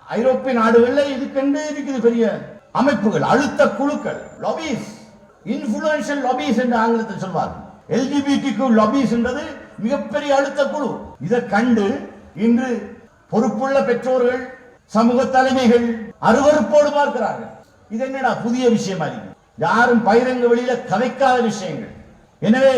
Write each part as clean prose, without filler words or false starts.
ஐரோப்பிய நாடுகளில் இதுக்கென்று இருக்குது பெரிய அமைப்புகள், அழுத்த குழுக்கள், லாபிஸ், இன்ஃபுளுன்ஷியல் லாபிஸ் என்று ஆங்கிலத்தில் சொல்வார்கள். எல்ஜிபிடிக்கு லாபிஸ் என்றது மிகப்பெரிய அழுத்த குழு. இதை கண்டு இன்று பொறுப்புள்ள பெற்றோர்கள், சமூக தலைமைகள் அருவருப்போடு பார்க்கிறார்கள். இது என்னடா புதிய விஷயம், யாரும் பகிரங்க வெளியில கதைக்காத விஷயங்கள். எனவே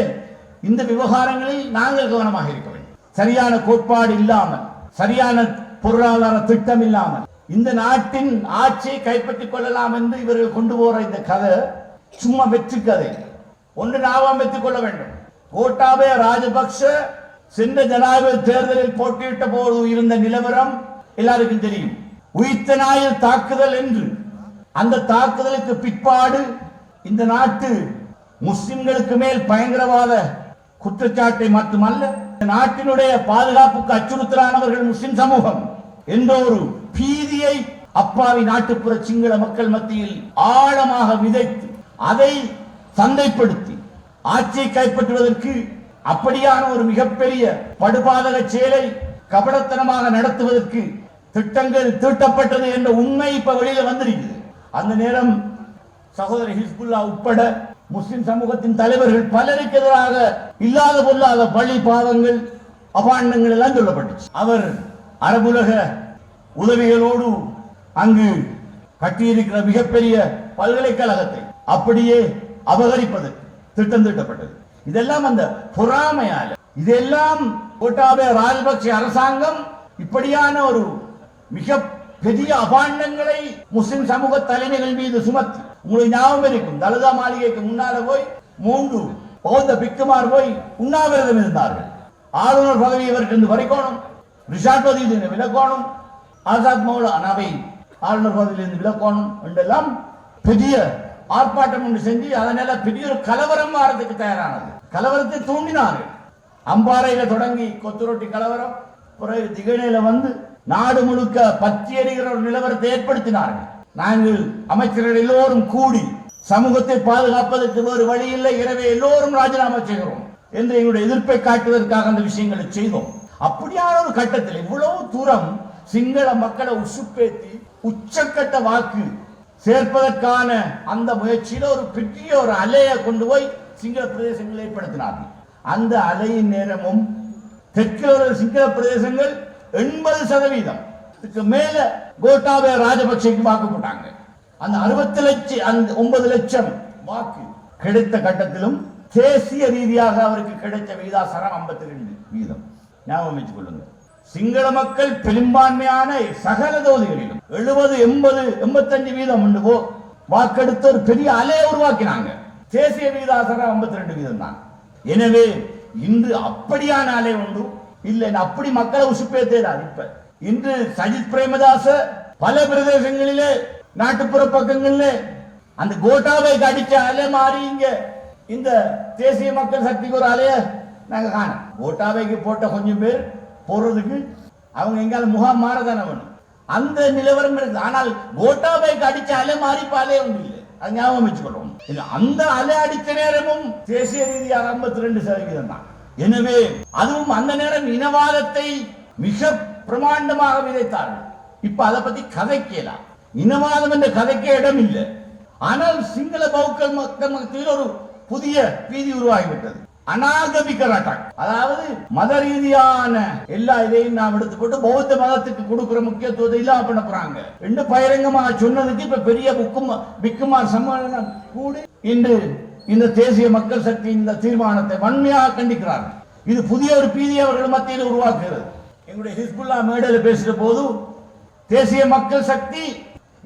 இந்த விவகாரங்களில் நாங்கள் கவனமாக இருக்க வேண்டும். சரியான கோட்பாடு இல்லாமல், சரியான பொருளாதார திட்டம் இல்லாமல் இந்த நாட்டின் ஆட்சியை கைப்பற்றிக் கொள்ளலாம் என்று இவர்கள் கொண்டு போற இந்த கதை சும்மா வெற்றி கதை. ஒன்று ஞாபகம் வைத்துக் கொள்ள வேண்டும். கோட்டாபய ராஜபக்ஷ சென்ற ஜனாதிபதி தேர்தலில் போட்டியிட்ட போது இருந்த நிலவரம் எல்லாருக்கும் தெரியும். உயிர்த்த ஞாயிறு தாக்குதல் என்று அந்த தாக்குதலுக்கு பிற்பாடு இந்த நாட்டு முஸ்லிம்களுக்கு மேல் பயங்கரவாத குற்றச்சாட்டை மட்டுமல்ல, நாட்டினுடைய பாதுகாப்புக்கு அச்சுறுத்தலானவர்கள் முஸ்லிம் சமூகம் என்ற ஒரு பீதியை அப்பாவி நாட்டுப்புற சிங்கள மக்கள் மத்தியில் ஆழமாக விதைத்து அதை சந்தைப்படுத்தி ஆட்சியை கைப்பற்றுவதற்கு அப்படியான ஒரு மிகப்பெரிய படுபாதக செயலை கபடத்தனமாக நடத்துவதற்கு திட்டங்கள் தீட்டப்பட்டது என்ற உண்மை இப்ப வெளியில வந்திருக்கிறது. அந்த நேரம் சகோதரர் ஹிஸ்புல்லா உட்பட முஸ்லிம் சமூகத்தின் தலைவர்கள் பலருக்கு எதிராக இல்லாத பொல்லாத பழி பாவங்கள், அபாண்டங்கள் எல்லாம் சொல்லப்பட்டுச்சு. அவர் அரபுலக உதவிகளோடு அங்கு கட்டியிருக்கிற மிகப்பெரிய பல்கலைக்கழகத்தை அப்படியே அபகரிப்பது திட்டம் தீட்டப்பட்டது. இதெல்லாம் அந்த பொறாமையால, இதெல்லாம் கோட்டாபய ராஜபக்ஷ அரசாங்கம் இப்படியான ஒரு மிக பெரிய அபாண்டங்களை முஸ்லிம் சமூக தலைமைகள் மீது சுமத்தி, உங்களுக்கு ஞாபகம் இருக்கும், தலதா மாளிகைக்கு முன்னால போய் 3 பௌத்த பிக்குமார் போய் உண்ணாவிரதம் இருந்தார்கள். ஆளுநர் பதவி இவருக்கு வரைக்கணும், ரிஷாட் பதவியிலிருந்து விலக்கணும், ஆசாத் மௌலானாவை ஆளுநர் பதவியிலிருந்து விலக்கணும் என்றெல்லாம் பெரிய ஆர்ப்பாட்டம் ஒன்று செஞ்சு அதனால பெரிய ஒரு கலவரம் வாரத்துக்கு தயாரானது. கலவரத்தை தூண்டினார்கள். அம்பாறையில தொடங்கி கொத்துரொட்டி கலவரம், பிறகு திகழையில வந்து நாடு முழுக்க பற்றி எறிகிற ஒரு நிலவரத்தை ஏற்படுத்தினார்கள். நாங்கள் அமைச்சர்கள் எல்லோரும் கூடி சமூகத்தை பாதுகாப்பதற்கு வேறு வழி இல்லை, எனவே எல்லோரும் ராஜினாமா செய்கிறோம் என்று எங்களுடைய எதிர்ப்பை காட்டுவதற்காக அந்த விஷயங்களை செய்தோம். அப்படியான ஒரு கட்டத்தில் இவ்வளவு தூரம் சிங்கள மக்களை உசுப்பேத்தி உச்சக்கட்ட வாக்கு சேர்ப்பதற்கான அந்த முயற்சியில ஒரு பெரிய ஒரு அலையை கொண்டு போய் சிங்கள பிரதேசங்களை ஏற்படுத்தினார்கள். அந்த அலையின் நேரமும் தெற்கில் சிங்கள பிரதேசங்கள் 80% மேல கோட்டாபய ராஜபக்சேக்கு வாக்கு போட்டாங்க. அந்த 9 லட்சம் வாக்கு கிடைத்த கட்டத்திலும் தேசிய ரீதியாக அவருக்கு கிடைத்த விகிதாசாரம் 52%. ஞாபகம் வச்சுக் கொள்ளுங்க. சிங்கள மக்கள் பெரும்பான்மையான சகல தொகுதிகளிலும் 70, 80, 85% வாக்கெடுத்து ஒரு பெரிய அலையை உருவாக்கினாங்க. தேசிய விகிதாசாரம் 52% தான். எனவே இன்று அப்படியான அலை உண்டு இல்லை, அப்படி மக்களை உசுப்பேத்தார். இப்ப இன்று சஜித் பிரேமதாச பல பிரதேசங்களிலே நாட்டுப்புற பக்கங்களிலே அந்த கோட்டாபைக்கு அடிச்ச அலை மாறி இங்க இந்த தேசிய மக்கள் சக்திக்கு ஒரு அலைய நாங்க காண. கோட்டாபைக்கு போட்ட கொஞ்சம் பேர் போறதுக்கு அவங்க எங்கால முகாம் மாறதான வேணும், அந்த நிலவரம் இருக்கு. ஆனால் கோட்டாபைக்கு அடிச்ச அலை மாறி இப்ப அலைய ஒன்று இல்லை, அது ஞாபகம் வச்சுக்கொள்ளும். அந்த அலை அடித்த நேரமும் தேசிய ரீதியாக 52% தான். எனவே அதுவும் அந்த நேரம் இனவாதத்தை மிக பிரமாண்டமாக விதைத்தார்கள். இப்ப அதை பத்தி கதைக்கலாம். இனவாதம் என்ற கதைக்க இடம் இல்லை. ஆனால் சிங்கள பௌத்த மக்கள் மத்தியில் ஒரு புதிய பீதி உருவாகிவிட்டது. அநாகமிக அட்டாக், அதாவது மத ரீதியான எல்லா இதையும் நாம் எடுத்து போட்டு பௌத்த மதத்துக்கு கொடுக்கிற முக்கியத்துவத்தை இல்லாம பண்ண போறாங்க என்று பகிரங்கமாக சொன்னதுக்கு இப்ப பெரிய பிக்குமார் சம்மேளனம் கூடி இன்று இந்த தேசிய மக்கள் சக்தி இந்த தீர்மானத்தை வன்மையாக கண்டிக்கிறார்கள். இது புதிய ஒரு பீதி அவர்கள் மத்தியில் உருவாக்குகிறது. எங்களுடைய ஹிஸ்புல்லா மேடையில் பேசுகிற போது தேசிய மக்கள் சக்தி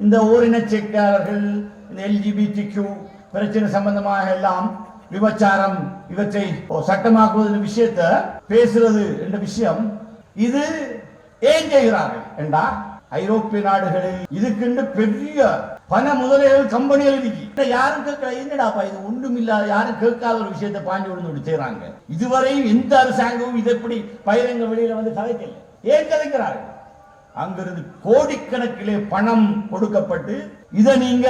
இந்த ஓரின சேர்க்கையாளர்கள், இந்த எல்ஜிபிடிக்யூ பிரச்சனை சம்பந்தமாக எல்லாம் விபச்சாரம் இவற்றை சட்டமாக்குவது விஷயத்தை பேசுறது என்ற விஷயம், இது ஏன் செய்கிறார்கள் என்றா ஐரோப்பிய நாடுகளில் இதுக்கு பெரிய பண முதலீடுகள் கம்பெனிகள் இருக்கு. யாரும் கேட்க என்னடாப்பா இது ஒன்றும் இல்லாத யாரும் கேட்காத ஒரு விஷயத்தை பாண்டி விழுந்து செய்யறாங்க. இதுவரையும் எந்த அரசாங்கமும் இதை எப்படி பகிரங்க வெளியில வந்து கதைக்கல. ஏன் கதைக்கிறார்கள்? அங்கிருந்து கோடிக்கணக்கிலே பணம் கொடுக்கப்பட்டு இதை நீங்க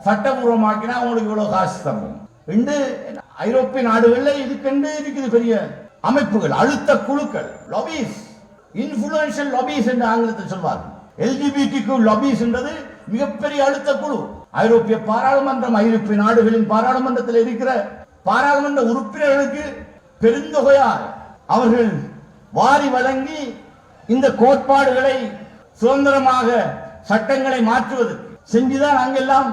சட்டபூர்வமாக்கினா உங்களுக்கு இவ்வளவு காசு தரும் என்று ஐரோப்பிய நாடுகளில் இதுக்கென்று இருக்குது பெரிய அமைப்புகள், அழுத்த குழுக்கள், லாபிஸ், இன்ஃபுளுன்ஷியல் லாபிஸ் என்று ஆங்கிலத்தில் சொல்வார்கள். எல்ஜிபிடிக்கு லாபிஸ் என்றது மிகப்பெரிய அழுத்த குழு. ஐரோப்பிய பாராளுமன்றம், ஐரோப்பிய நாடுகளின் பாராளுமன்றத்தில் இருக்கிற பாராளுமன்ற உறுப்பினர்களுக்கு பெருந்தொகையாக அவர்கள் வாரி வழங்கி இந்த கோட்பாடுகளை சுதந்திரமாக சட்டங்களை மாற்றுவதற்கு செஞ்சுதான் அங்கெல்லாம்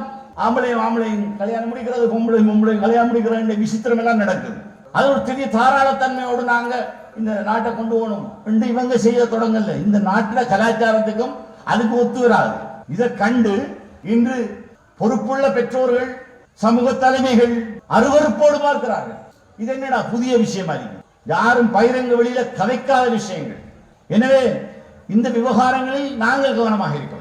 ஆம்பளையும் கல்யாணம் முடிக்கிறது, பொம்பளையும் கல்யாணம் முடிக்கிற இந்த விசித்திரம் எல்லாம் நடக்குது. அது ஒரு பெரிய தாராளத்தன்மையோடு நாங்க இந்த நாட்டை கொண்டு போகணும் என்று இவங்க செய்ய தொடங்கல. இந்த நாட்டில் கலாச்சாரத்துக்கும் அதுக்கு ஒத்து வராது. இதை கண்டு இன்று பொறுப்புள்ள பெற்றோர்கள், சமூக தலைமைகள் அருவருப்போடு பார்க்கிறார்கள். இது என்னடா புதிய விஷயம் அறிவு, யாரும் பகிரங்க வெளியில கதைக்காத விஷயங்கள். எனவே இந்த விவகாரங்களில் நாங்கள் கவனமாக இருக்கிறோம்.